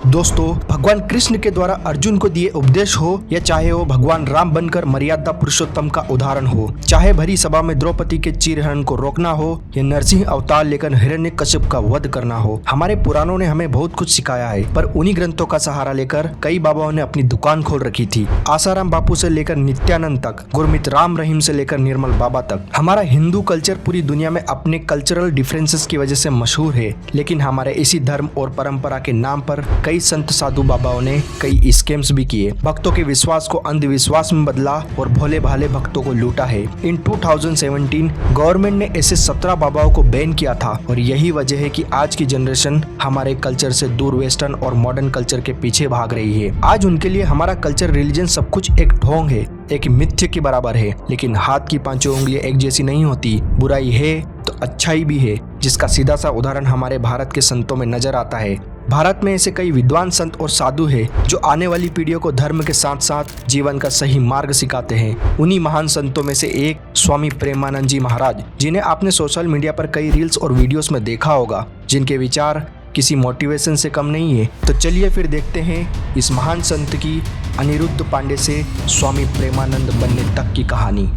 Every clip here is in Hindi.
दोस्तों, भगवान कृष्ण के द्वारा अर्जुन को दिए उपदेश हो या चाहे वो भगवान राम बनकर मर्यादा पुरुषोत्तम का उदाहरण हो, चाहे भरी सभा में द्रौपदी के चीरहरण को रोकना हो या नरसिंह अवतार लेकर हिरण्यकश्यप का वध करना हो, हमारे पुराणों ने हमें बहुत कुछ सिखाया है। पर उन्हीं ग्रंथों का सहारा लेकर कई बाबाओं ने अपनी दुकान खोल रखी थी। आसाराम बापू से लेकर नित्यानंद तक, गुरमीत राम रहीम से लेकर निर्मल बाबा तक। हमारा हिंदू कल्चर पूरी दुनिया में अपने कल्चरल डिफरेंसेस की वजह से मशहूर है, लेकिन हमारे इसी धर्म और परंपरा के नाम पर कई संत साधु बाबाओं ने कई स्कैम्स भी किए, भक्तों के विश्वास को अंधविश्वास में बदला और भोले भाले भक्तों को लूटा है। इन 2017 गवर्नमेंट ने ऐसे 17 बाबाओं को बैन किया था और यही वजह है कि आज की जनरेशन हमारे कल्चर से दूर वेस्टर्न और मॉडर्न कल्चर के पीछे भाग रही है। आज उनके लिए हमारा कल्चर, रिलीजन सब कुछ एक ढोंग है, एक मिथ्य के बराबर है। लेकिन हाथ की पांचों उंगलियां एक जैसी नहीं होती, बुराई है तो अच्छाई भी है, जिसका सीधा सा उदाहरण हमारे भारत के संतों में नजर आता है। भारत में ऐसे कई विद्वान संत और साधु हैं जो आने वाली पीढ़ियों को धर्म के साथ साथ जीवन का सही मार्ग सिखाते हैं। उन्हीं महान संतों में से एक स्वामी प्रेमानंद जी महाराज, जिन्हें आपने सोशल मीडिया पर कई रील्स और वीडियोस में देखा होगा, जिनके विचार किसी मोटिवेशन से कम नहीं है। तो चलिए फिर देखते हैं इस महान संत की अनिरुद्ध पांडे से स्वामी प्रेमानंद बनने तक की कहानी।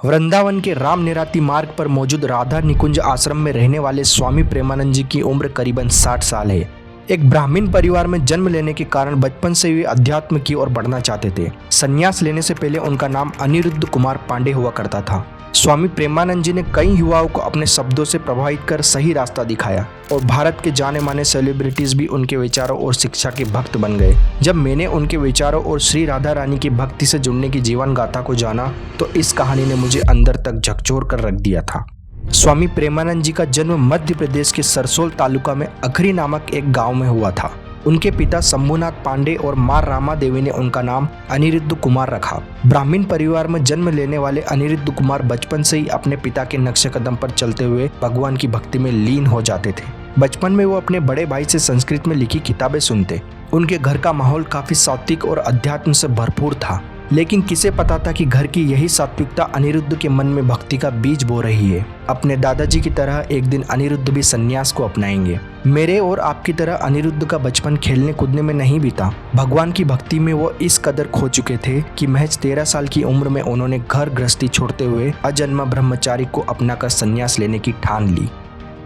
वृंदावन के राम निराती मार्ग पर मौजूद राधा निकुंज आश्रम में रहने वाले स्वामी प्रेमानंद जी की उम्र करीबन 60 साल है। एक ब्राह्मण परिवार में जन्म लेने के कारण बचपन से वे अध्यात्म की ओर बढ़ना चाहते थे। संन्यास लेने से पहले उनका नाम अनिरुद्ध कुमार पांडे हुआ करता था। स्वामी प्रेमानंद जी ने कई युवाओं को अपने शब्दों से प्रभावित कर सही रास्ता दिखाया और भारत के जाने माने सेलिब्रिटीज भी उनके विचारों और शिक्षा के भक्त बन गए। जब मैंने उनके विचारों और श्री राधा रानी की भक्ति से जुड़ने की जीवन गाथा को जाना तो इस कहानी ने मुझे अंदर तक झकझोर कर रख दिया था। स्वामी प्रेमानंद जी का जन्म मध्य प्रदेश के सरसोल तालुका में अखरी नामक एक गाँव में हुआ था। उनके पिता शंभुनाथ पांडे और मां रामा देवी ने उनका नाम अनिरुद्ध कुमार रखा। ब्राह्मण परिवार में जन्म लेने वाले अनिरुद्ध कुमार बचपन से ही अपने पिता के नक्शे कदम पर चलते हुए भगवान की भक्ति में लीन हो जाते थे। बचपन में वो अपने बड़े भाई से संस्कृत में लिखी किताबें सुनते। उनके घर का माहौल काफी सात्विक और अध्यात्म से भरपूर था, लेकिन किसे पता था कि घर की यही सात्विकता अनिरुद्ध के मन में भक्ति का बीज बो रही है। अपने दादाजी की तरह एक दिन अनिरुद्ध भी सन्यास को अपनाएंगे। मेरे और आपकी तरह अनिरुद्ध का बचपन खेलने कूदने में नहीं बीता। भगवान की भक्ति में वो इस कदर खो चुके थे कि महज 13 साल की उम्र में उन्होंने घर गृहस्थी छोड़ते हुए अजन्मा ब्रह्मचारी को अपनाकर सन्यास लेने की ठान ली।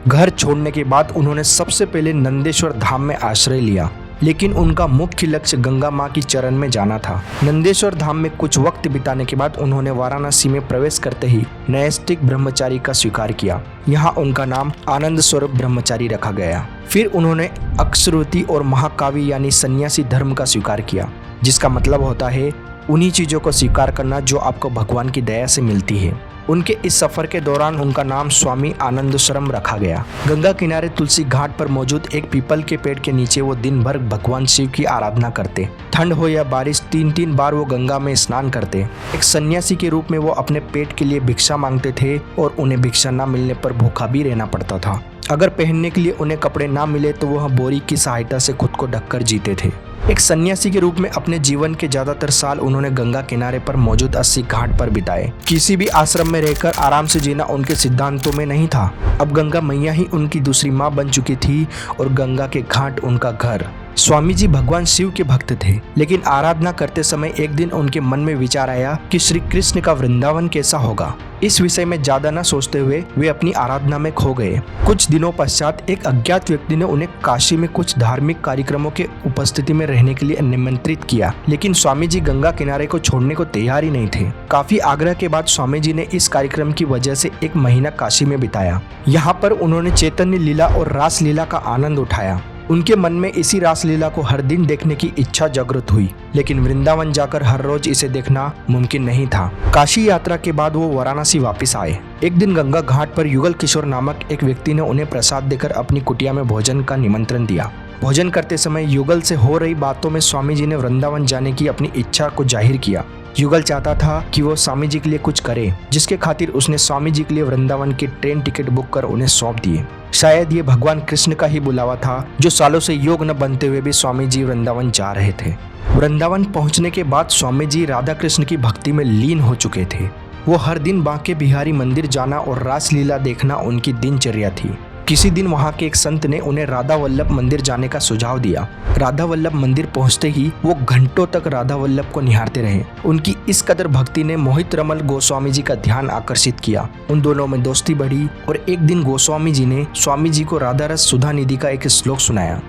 घर छोड़ने के बाद उन्होंने सबसे पहले नंदेश्वर धाम में आश्रय लिया, लेकिन उनका मुख्य लक्ष्य गंगा मां की चरण में जाना था। नंदेश्वर धाम में कुछ वक्त बिताने के बाद उन्होंने वाराणसी में प्रवेश करते ही नैष्ठिक ब्रह्मचारी का स्वीकार किया। यहाँ उनका नाम आनंद स्वरूप ब्रह्मचारी रखा गया। फिर उन्होंने अक्षरवती और महाकावी यानी सन्यासी धर्म का स्वीकार किया, जिसका मतलब होता है उन्हीं चीजों को स्वीकार करना जो आपको भगवान की दया से मिलती है। उनके इस सफर के दौरान उनका नाम स्वामी आनंदश्रम रखा गया। गंगा किनारे तुलसी घाट पर मौजूद एक पीपल के पेड़ के नीचे वो दिन भर भगवान शिव की आराधना करते। ठंड हो या बारिश, 3-3 बार वो गंगा में स्नान करते। एक सन्यासी के रूप में वो अपने पेट के लिए भिक्षा मांगते थे और उन्हें भिक्षा न मिलने पर भूखा भी रहना पड़ता था। अगर पहनने के लिए उन्हें कपड़े ना मिले तो वह बोरी की सहायता से खुद को ढककर जीते थे। एक सन्यासी के रूप में अपने जीवन के ज्यादातर साल उन्होंने गंगा किनारे पर मौजूद 80 घाट पर बिताए। किसी भी आश्रम में रहकर आराम से जीना उनके सिद्धांतों में नहीं था। अब गंगा मैया ही उनकी दूसरी माँ बन चुकी थी और गंगा के घाट उनका घर। स्वामी जी भगवान शिव के भक्त थे, लेकिन आराधना करते समय एक दिन उनके मन में विचार आया कि श्री कृष्ण का वृंदावन कैसा होगा। इस विषय में ज्यादा न सोचते हुए वे अपनी आराधना में खो गए। कुछ दिनों पश्चात एक अज्ञात व्यक्ति ने उन्हें काशी में कुछ धार्मिक कार्यक्रमों के उपस्थिति में रहने के लिए निमंत्रित किया, लेकिन स्वामी जी गंगा किनारे को छोड़ने को तैयार ही नहीं थे। काफी आग्रह के बाद स्वामी जी ने इस कार्यक्रम की वजह से 1 महीना काशी में बिताया। यहाँ पर उन्होंने चैतन्य लीला और रास लीला का आनंद उठाया। उनके मन में इसी रासलीला को हर दिन देखने की इच्छा जागृत हुई, लेकिन वृंदावन जाकर हर रोज इसे देखना मुमकिन नहीं था। काशी यात्रा के बाद वो वाराणसी वापस आए। एक दिन गंगा घाट पर युगल किशोर नामक एक व्यक्ति ने उन्हें प्रसाद देकर अपनी कुटिया में भोजन का निमंत्रण दिया। भोजन करते समय युगल से हो रही बातों में स्वामी जी ने वृंदावन जाने की अपनी इच्छा को जाहिर किया। युगल चाहता था कि वो स्वामी जी के लिए कुछ करे, जिसके खातिर उसने स्वामी जी के लिए वृंदावन की ट्रेन टिकट बुक कर उन्हें सौंप दिए। शायद ये भगवान कृष्ण का ही बुलावा था, जो सालों से योग न बनते हुए भी स्वामी जी वृंदावन जा रहे थे। वृंदावन पहुंचने के बाद स्वामी जी राधा कृष्ण की भक्ति में लीन हो चुके थे। वो हर दिन बांके बिहारी मंदिर जाना और रासलीला देखना उनकी दिनचर्या थी। किसी दिन वहाँ के एक संत ने उन्हें राधा वल्लभ मंदिर जाने का सुझाव दिया। राधा वल्लभ मंदिर पहुंचते ही वो घंटों तक राधा वल्लभ को निहारते रहे। उनकी इस कदर भक्ति ने मोहित रमल गोस्वामी जी का ध्यान आकर्षित किया। उन दोनों में दोस्ती बढ़ी और एक दिन गोस्वामी जी ने स्वामी जी को राधा रस सुधा निधि का एक श्लोक सुनाया।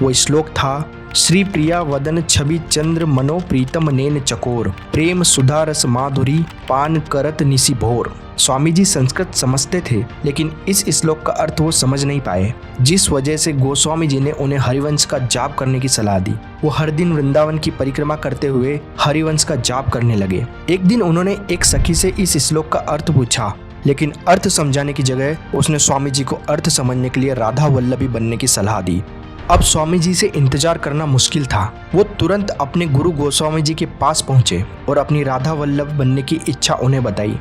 वो श्लोक था, श्री प्रिया वदन छवि चंद्र मनो प्रीतम नैन चकोर, प्रेम सुधा रस माधुरी पान करत निसी भोर। स्वामी जी संस्कृत समझते थे, लेकिन इस श्लोक का अर्थ वो समझ नहीं पाए, जिस वजह से गोस्वामी जी ने उन्हें हरिवंश का जाप करने की सलाह दी। वो हर दिन वृंदावन की परिक्रमा करते हुए हरिवंश का जाप करने लगे। एक दिन उन्होंने एक सखी से इस श्लोक का अर्थ पूछा, लेकिन अर्थ समझाने की जगह उसने स्वामी जी को अर्थ समझने के लिए राधा वल्लभी बनने की सलाह दी। अब स्वामी जी से इंतजार करना मुश्किल था। वो तुरंत अपने गुरु गोस्वामी जी के पास पहुंचे और अपनी राधा वल्लभ बनने की इच्छा उन्हें बताई।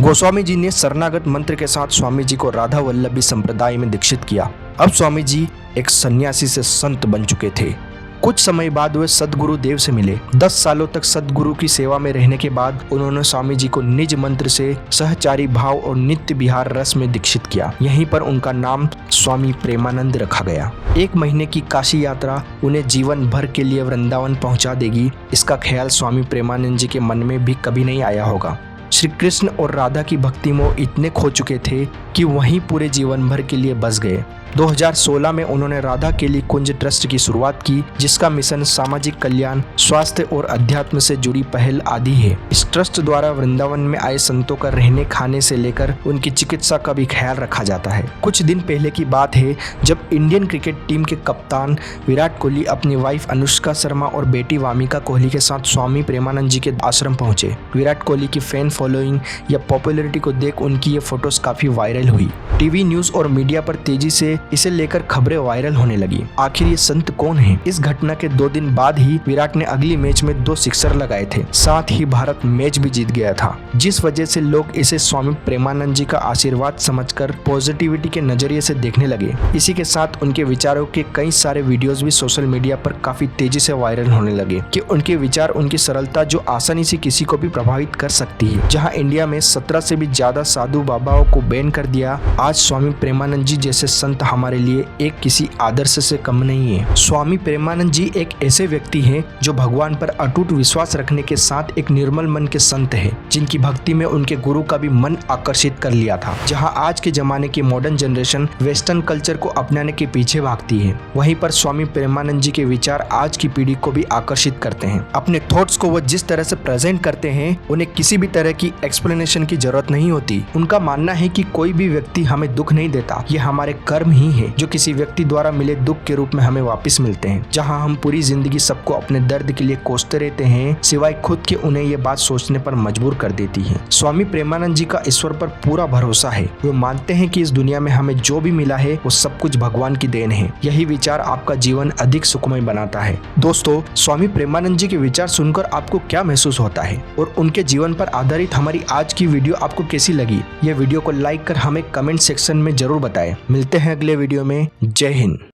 गोस्वामी जी ने शरणागत मंत्र के साथ स्वामी जी को राधा वल्लभी संप्रदाय में दीक्षित किया। अब स्वामी जी एक सन्यासी से संत बन चुके थे। कुछ समय बाद वे सदगुरु देव से मिले। 10 सालों तक सदगुरु की सेवा में रहने के बाद उन्होंने स्वामी जी को निज मंत्र से सहचारी भाव और नित्य विहार रस में दीक्षित किया। यहीं पर उनका नाम स्वामी प्रेमानंद रखा गया। 1 महीने की काशी यात्रा उन्हें जीवन भर के लिए वृंदावन पहुंचा देगी, इसका ख्याल स्वामी प्रेमानंद जी के मन में भी कभी नहीं आया होगा। श्री कृष्ण और राधा की भक्ति में इतने खो चुके थे कि वहीं पूरे जीवन भर के लिए बस गए। 2016 में उन्होंने राधा केली कुंज ट्रस्ट की शुरुआत की, जिसका मिशन सामाजिक कल्याण, स्वास्थ्य और अध्यात्म से जुड़ी पहल आदि है। इस ट्रस्ट द्वारा वृंदावन में आए संतों का रहने खाने से लेकर उनकी चिकित्सा का भी ख्याल रखा जाता है। कुछ दिन पहले की बात है, जब इंडियन क्रिकेट टीम के कप्तान विराट कोहली अपनी वाइफ अनुष्का शर्मा और बेटी वामिका कोहली के साथ स्वामी प्रेमानंद जी के आश्रम पहुंचे। विराट कोहली की फैन फॉलोइंग या पॉपुलैरिटी को देख उनकी ये फोटोज काफी वायरल हुई। टीवी न्यूज और मीडिया पर तेजी से इसे लेकर खबरें वायरल होने लगी। आखिर ये संत कौन है? इस घटना के 2 दिन बाद ही विराट ने अगली मैच में 2 सिक्सर लगाए थे। साथ ही भारत मैच भी जीत गया था, जिस वजह से लोग इसे स्वामी प्रेमानंद जी का आशीर्वाद समझकर पॉजिटिविटी के नजरिए से देखने लगे। इसी के साथ उनके विचारों के कई सारे वीडियोस भी सोशल मीडिया पर काफी तेजी से वायरल होने लगे कि उनके विचार, उनकी सरलता जो आसानी से किसी को भी प्रभावित कर सकती है। जहाँ इंडिया में 17 से भी ज्यादा साधु बाबाओं को बैन कर दिया, आज स्वामी प्रेमानंद जी जैसे संत हमारे लिए एक किसी आदर्श से कम नहीं है। स्वामी प्रेमानंद जी एक ऐसे व्यक्ति हैं जो भगवान पर अटूट विश्वास रखने के साथ एक निर्मल मन के संत हैं, जिनकी भक्ति में उनके गुरु का भी मन आकर्षित कर लिया था। जहां आज के जमाने की मॉडर्न जनरेशन वेस्टर्न कल्चर को अपनाने के पीछे भागती है, वहीं पर स्वामी प्रेमानंद जी के विचार आज की पीढ़ी को भी आकर्षित करते हैं। अपने थॉट्स को वो जिस तरह से प्रेजेंट करते हैं, उन्हें किसी भी तरह की एक्सप्लेनेशन की जरूरत नहीं होती। उनका मानना है कि कोई भी व्यक्ति हमें दुख नहीं देता, ये हमारे कर्म ही है जो किसी व्यक्ति द्वारा मिले दुख के रूप में हमें वापस मिलते हैं। जहां हम पूरी जिंदगी सबको अपने दर्द के लिए कोसते रहते हैं, सिवाय खुद के, उन्हें ये बात सोचने पर मजबूर कर देती है। स्वामी प्रेमानंद जी का ईश्वर पर पूरा भरोसा है। वो मानते हैं कि इस दुनिया में हमें जो भी मिला है वो सब कुछ भगवान की देन है। यही विचार आपका जीवन अधिक सुखमय बनाता है। दोस्तों, स्वामी प्रेमानंद जी के विचार सुनकर आपको क्या महसूस होता है और उनके जीवन पर आधारित हमारी आज की वीडियो आपको कैसी लगी? ये वीडियो को लाइक कर हमें कमेंट सेक्शन में जरूर बताएं। मिलते हैं अगले वीडियो में। जय हिंद।